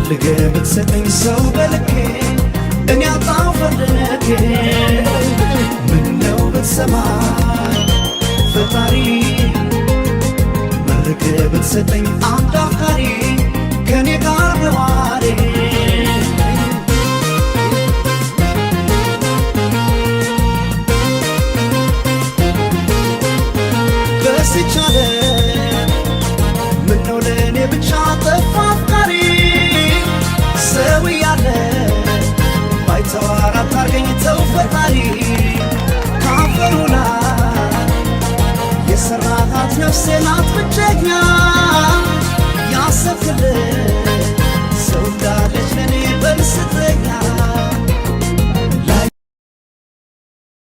ፈልገህ ብትሰጠኝ ሰው በልኬ እኔ አጣሁ ፈልጌ ምነው ብትሰማኝ ፈጣሪ መርቀህ ብትሰጠኝ አንድ አፍቃሪ ከኔ ጋር ነዋሪ በስቻለ ምነው ለእኔ ብቻ ጠፋ አፍቃሪ ሰው ያለ ባይተዋር አታርገኝ ተው ፈጣሪ